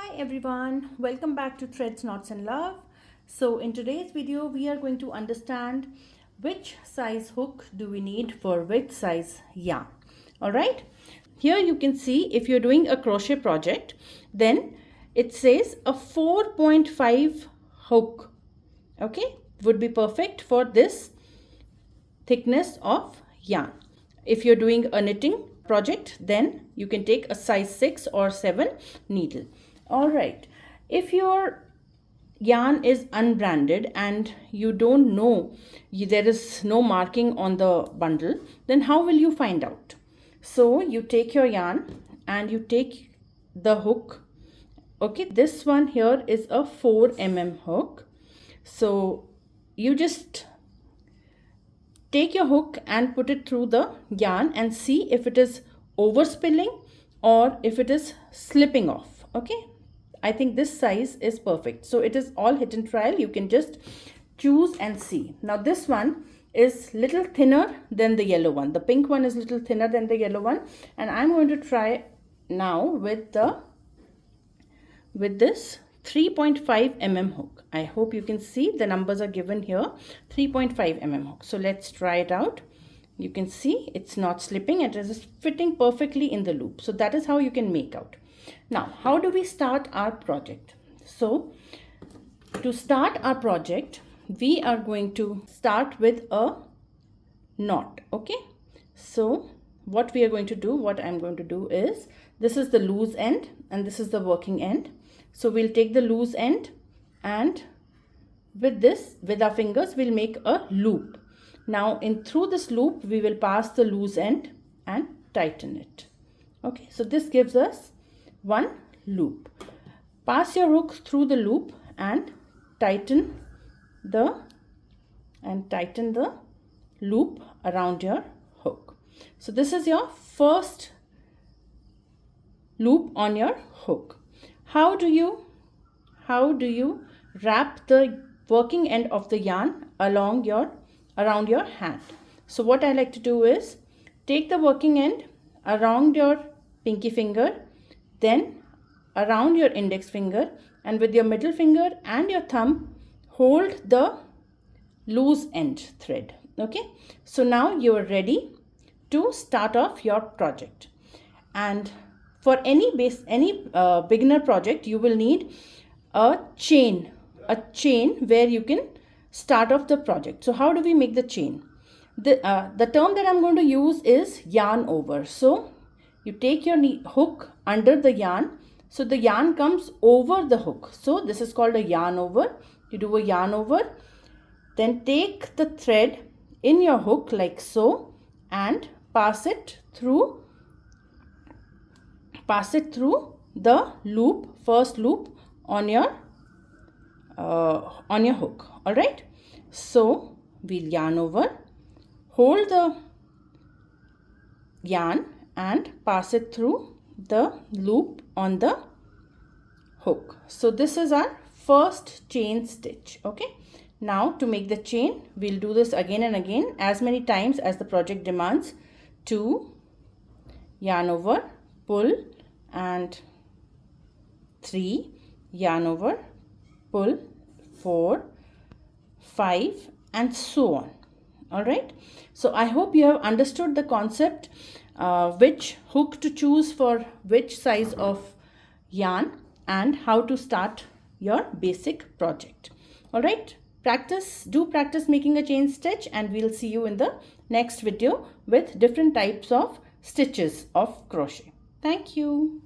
Hi everyone, welcome back to Threads, Knots and Love. So in today's video we are going to understand which size hook do we need for which size yarn. Alright, here you can see if you're doing a crochet project, then it says a 4.5 hook, okay, would be perfect for this thickness of yarn. If you're doing a knitting project, then you can take a size 6 or 7 needle. All right, if your yarn is unbranded and you don't know, there is no marking on the bundle, then how will you find out? So you take your yarn and you take the hook. Okay, this one here is a 4 mm hook. So you just take your hook and put it through the yarn and see if it is overspilling or if it is slipping off. Okay, I think this size is perfect. So it is all hit and trial. You can just choose and see. Now this one is little thinner than the yellow one. The pink one is little thinner than the yellow one, and I'm going to try now with this 3.5 mm hook. I hope you can see the numbers are given here, 3.5 mm hook. So let's try it out. You can see it's not slipping, it is fitting perfectly in the loop. So that is how you can make out. Now, how do we start our project? So to start our project, we are going to start with a knot. Okay, so what we are going to do, what I'm going to do is, this is the loose end and this is the working end. So we'll take the loose end and with our fingers we'll make a loop. Now through this loop we will pass the loose end and tighten it. Okay, so this gives us one loop. Pass your hook through the loop and tighten the loop around your hook. So this is your first loop on your hook. How do you wrap the working end of the yarn around your hand? So what I like to do is take the working end around your pinky finger, then around your index finger, and with your middle finger and your thumb hold the loose end thread. Okay, so now you are ready to start off your project. And for any beginner project, you will need a chain where you can start off the project. So how do we make the chain? The term that I'm going to use is yarn over. So you take your hook under the yarn, so the yarn comes over the hook. So this is called a yarn over. You do a yarn over, then take the thread in your hook like so and pass it through the loop, first loop on your hook. All right, so we'll yarn over, hold the yarn and pass it through the loop on the hook. So this is our first chain stitch. Okay, now to make the chain, we'll do this again and again as many times as the project demands. 2, yarn over, pull, and 3, yarn over, pull, 4, 5, and so on. All right, so I hope you have understood the concept, which hook to choose for which size of yarn and how to start your basic project. All right, do practice making a chain stitch, and we'll see you in the next video with different types of stitches of crochet. Thank you.